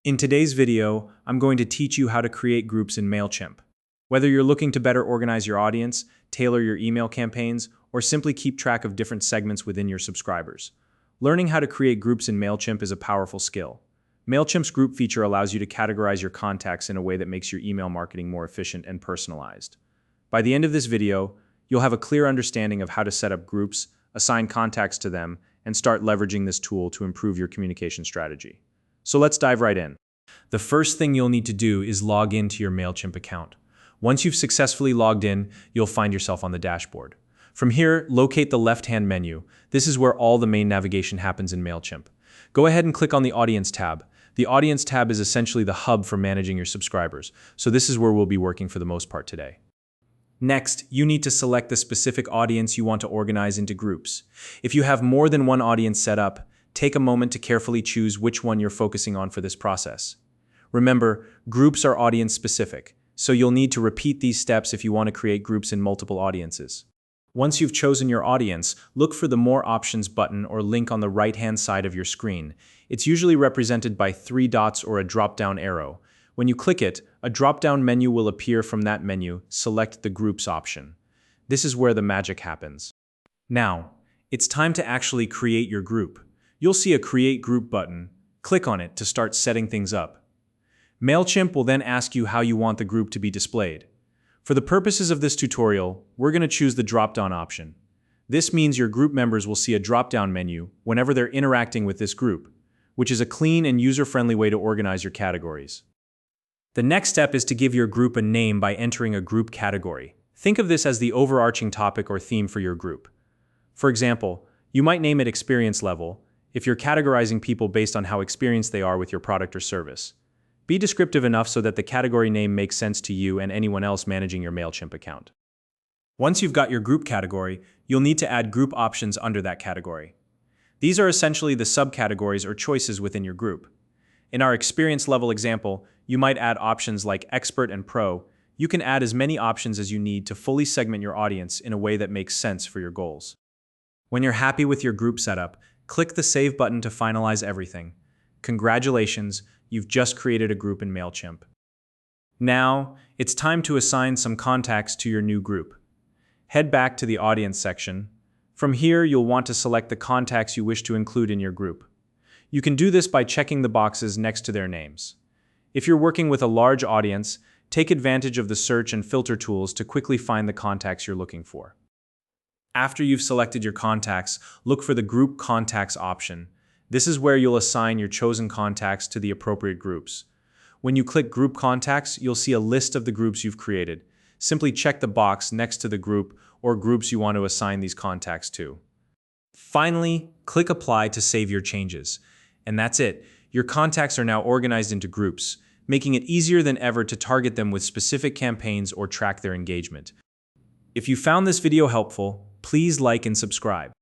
In today's video, I'm going to teach you how to create groups in Mailchimp. Whether you're looking to better organize your audience, tailor your email campaigns, or simply keep track of different segments within your subscribers, learning how to create groups in Mailchimp is a powerful skill. Mailchimp's group feature allows you to categorize your contacts in a way that makes your email marketing more efficient and personalized. By the end of this video, you'll have a clear understanding of how to set up groups, assign contacts to them, and start leveraging this tool to improve your communication strategy. So let's dive right in. The first thing you'll need to do is log into your Mailchimp account. Once you've successfully logged in, you'll find yourself on the dashboard. From here, locate the left-hand menu. This is where all the main navigation happens in Mailchimp. Go ahead and click on the Audience tab. The Audience tab is essentially the hub for managing your subscribers, so this is where we'll be working for the most part today. Next, you need to select the specific audience you want to organize into groups. If you have more than one audience set up, take a moment to carefully choose which one you're focusing on for this process. Remember, groups are audience-specific, so you'll need to repeat these steps if you want to create groups in multiple audiences. Once you've chosen your audience, look for the More Options button or link on the right-hand side of your screen. It's usually represented by 3 dots or a drop-down arrow. When you click it, a drop-down menu will appear. From that menu, select the Groups option. This is where the magic happens. Now, it's time to actually create your group. You'll see a Create Group button. Click on it to start setting things up. Mailchimp will then ask you how you want the group to be displayed. For the purposes of this tutorial, we're going to choose the drop-down option. This means your group members will see a drop-down menu whenever they're interacting with this group, which is a clean and user-friendly way to organize your categories. The next step is to give your group a name by entering a group category. Think of this as the overarching topic or theme for your group. For example, you might name it Experience Level if you're categorizing people based on how experienced they are with your product or service. Be descriptive enough so that the category name makes sense to you and anyone else managing your Mailchimp account. Once you've got your group category, you'll need to add group options under that category. These are essentially the subcategories or choices within your group. In our experience level example, you might add options like Expert and Pro. You can add as many options as you need to fully segment your audience in a way that makes sense for your goals. When you're happy with your group setup, click the Save button to finalize everything. Congratulations, you've just created a group in Mailchimp. Now, it's time to assign some contacts to your new group. Head back to the Audience section. From here, you'll want to select the contacts you wish to include in your group. You can do this by checking the boxes next to their names. If you're working with a large audience, take advantage of the search and filter tools to quickly find the contacts you're looking for. After you've selected your contacts, look for the Group Contacts option. This is where you'll assign your chosen contacts to the appropriate groups. When you click Group Contacts, you'll see a list of the groups you've created. Simply check the box next to the group or groups you want to assign these contacts to. Finally, click Apply to save your changes. And that's it. Your contacts are now organized into groups, making it easier than ever to target them with specific campaigns or track their engagement. If you found this video helpful, please like and subscribe.